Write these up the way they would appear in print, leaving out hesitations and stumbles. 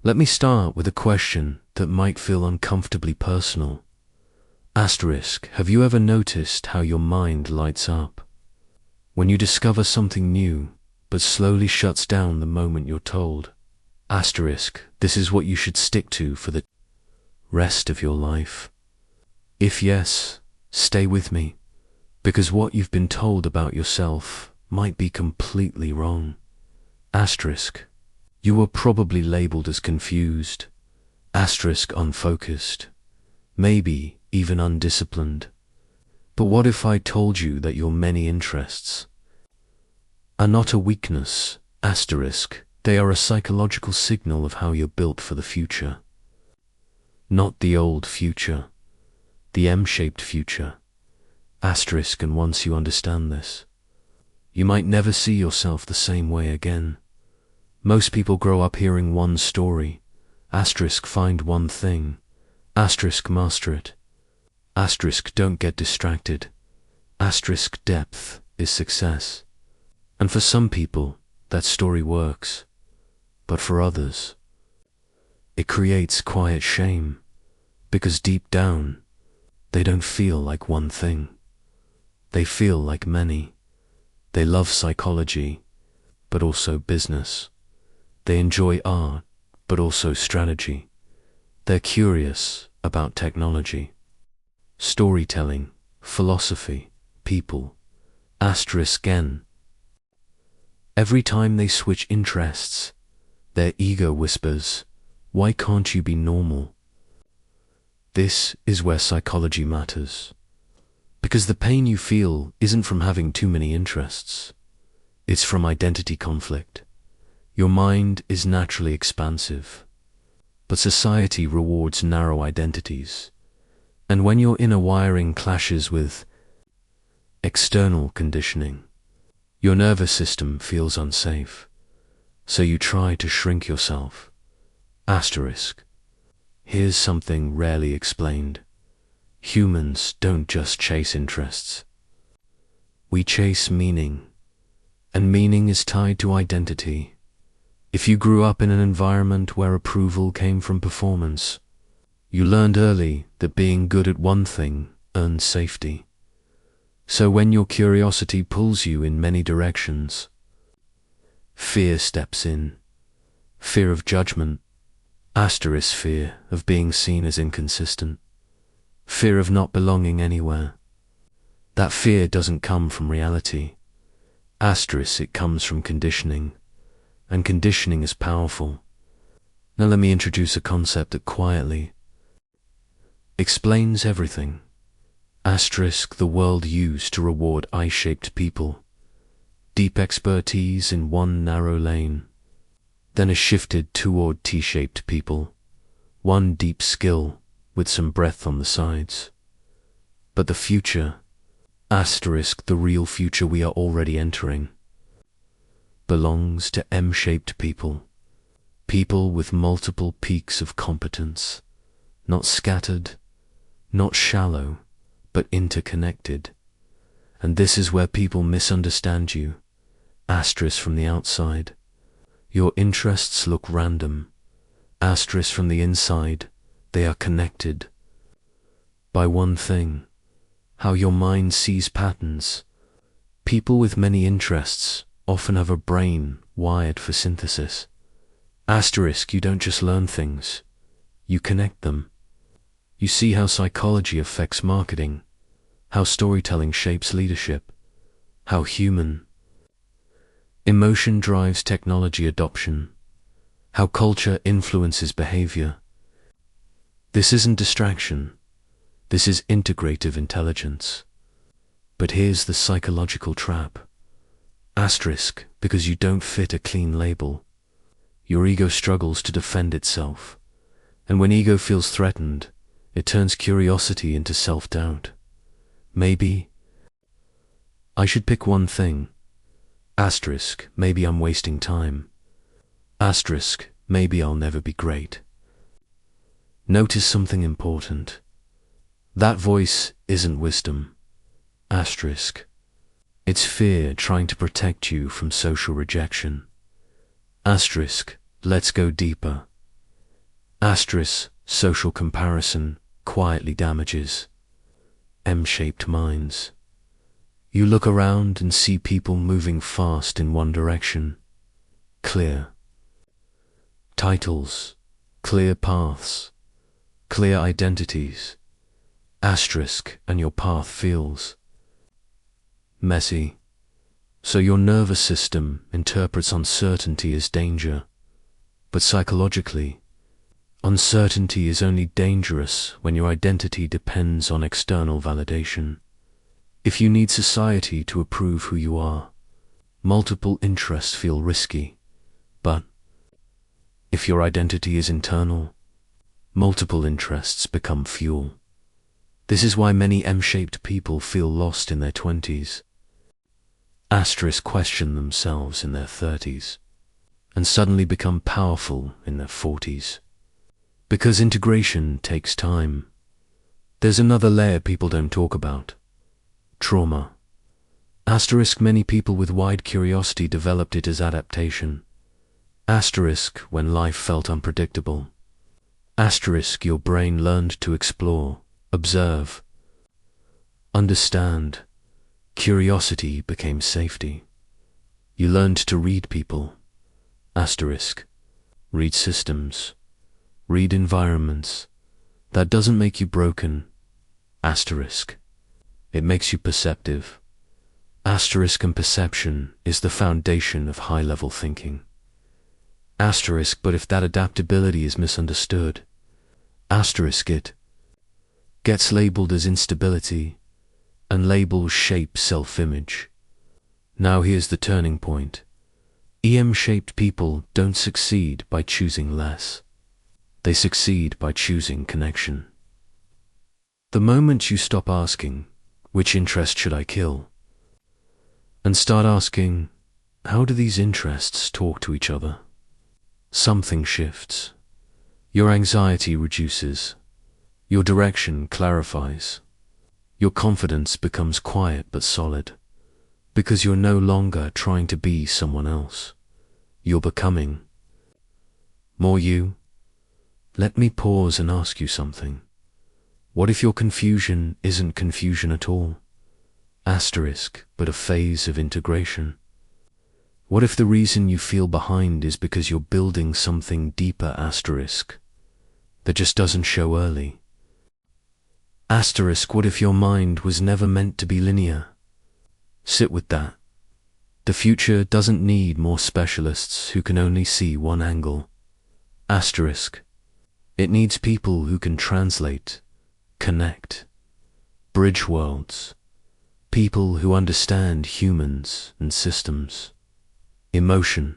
Let me start with a question that might feel uncomfortably personal. Asterisk, have you ever noticed how your mind lights up when you discover something new, but slowly shuts down the moment you're told? Asterisk, this is what you should stick to for the rest of your life. If yes, stay with me, because what you've been told about yourself might be completely wrong. Asterisk, you were probably labeled as confused, asterisk unfocused, maybe even undisciplined. But what if I told you that your many interests are not a weakness, asterisk, they are a psychological signal of how you're built for the future. Not the old future, the M-shaped future, asterisk, and once you understand this, you might never see yourself the same way again. Most people grow up hearing one story, asterisk, find one thing, asterisk, master it, asterisk, don't get distracted, asterisk, depth is success. And for some people, that story works, but for others, it creates quiet shame, because deep down, they don't feel like one thing. They feel like many. They love psychology, but also business. They enjoy art, but also strategy. They're curious about technology, storytelling, philosophy, people, asterisk n. Every time they switch interests, their ego whispers, why can't you be normal? This is where psychology matters. Because the pain you feel isn't from having too many interests. It's from identity conflict. Your mind is naturally expansive, but society rewards narrow identities. And when your inner wiring clashes with external conditioning, your nervous system feels unsafe. So you try to shrink yourself. Asterisk. Here's something rarely explained. Humans don't just chase interests. We chase meaning, and meaning is tied to identity. If you grew up in an environment where approval came from performance, you learned early that being good at one thing earned safety. So when your curiosity pulls you in many directions, fear steps in. Fear of judgment, asterisk, fear of being seen as inconsistent, fear of not belonging anywhere. That fear doesn't come from reality, asterisk, it comes from conditioning, and conditioning is powerful. Now let me introduce a concept that quietly explains everything. Asterisk, the world used to reward I-shaped people, deep expertise in one narrow lane, then is shifted toward T-shaped people, one deep skill with some breadth on the sides. But the future, asterisk, the real future we are already entering, belongs to M-shaped people, people with multiple peaks of competence, not scattered, not shallow, but interconnected. And this is where people misunderstand you, asterisk, from the outside. Your interests look random, asterisk, from the inside, they are connected by one thing, how your mind sees patterns. People with many interests often have a brain wired for synthesis. Asterisk, you don't just learn things, you connect them. You see how psychology affects marketing, how storytelling shapes leadership, how human emotion drives technology adoption, how culture influences behavior. This isn't distraction, this is integrative intelligence. But here's the psychological trap. Asterisk, because you don't fit a clean label, your ego struggles to defend itself. And when ego feels threatened, it turns curiosity into self-doubt. Maybe I should pick one thing. Asterisk, maybe I'm wasting time. Asterisk, maybe I'll never be great. Notice something important. That voice isn't wisdom. Asterisk. It's fear trying to protect you from social rejection. Asterisk, let's go deeper. Social comparison quietly damages M-shaped minds. You look around and see people moving fast in one direction. Clear titles, clear paths, clear identities. And your path feels messy. So your nervous system interprets uncertainty as danger. But psychologically, uncertainty is only dangerous when your identity depends on external validation. If you need society to approve who you are, multiple interests feel risky. But if your identity is internal, multiple interests become fuel. This is why many M-shaped people feel lost in their 20s. Question themselves in their 30s, and suddenly become powerful in their 40s. Because integration takes time. There's another layer people don't talk about. Trauma. Many people with wide curiosity developed it as adaptation. When life felt unpredictable. Your brain learned to explore, observe, understand. Curiosity became safety. You learned to read people. Read systems. Read environments. That doesn't make you broken. It makes you perceptive. And perception is the foundation of high-level thinking. But if that adaptability is misunderstood, it gets labeled as instability, and labels shape self-image. Now here's the turning point. EM-shaped people don't succeed by choosing less. They succeed by choosing connection. The moment you stop asking, which interest should I kill? And start asking, how do these interests talk to each other? Something shifts. Your anxiety reduces. Your direction clarifies. Your confidence becomes quiet but solid. Because you're no longer trying to be someone else. You're becoming more you. Let me pause and ask you something. What if your confusion isn't confusion at all? But a phase of integration? What if the reason you feel behind is because you're building something deeper that just doesn't show early? What if your mind was never meant to be linear? Sit with that. The future doesn't need more specialists who can only see one angle. It needs people who can translate, connect, bridge worlds. People who understand humans and systems, emotion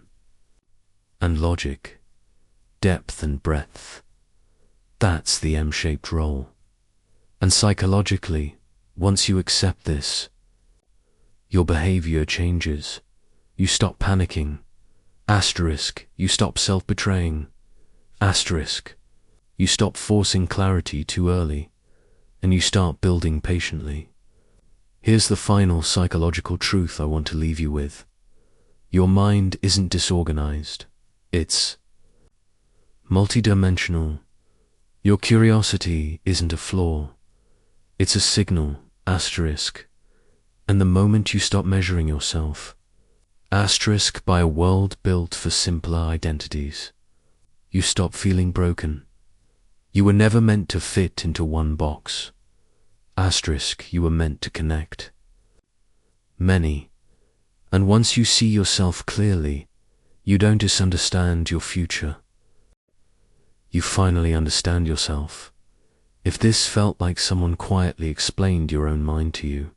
and logic, depth and breadth. That's the M-shaped role. And psychologically, once you accept this, your behavior changes. You stop panicking. You stop self-betraying. You stop forcing clarity too early, and you start building patiently. Here's the final psychological truth I want to leave you with. Your mind isn't disorganized. It's multidimensional. Your curiosity isn't a flaw. It's a signal, and the moment you stop measuring yourself, by a world built for simpler identities, you stop feeling broken. You were never meant to fit into one box. You were meant to connect. Many. And once you see yourself clearly, you don't just understand your future. You finally understand yourself. If this felt like someone quietly explained your own mind to you,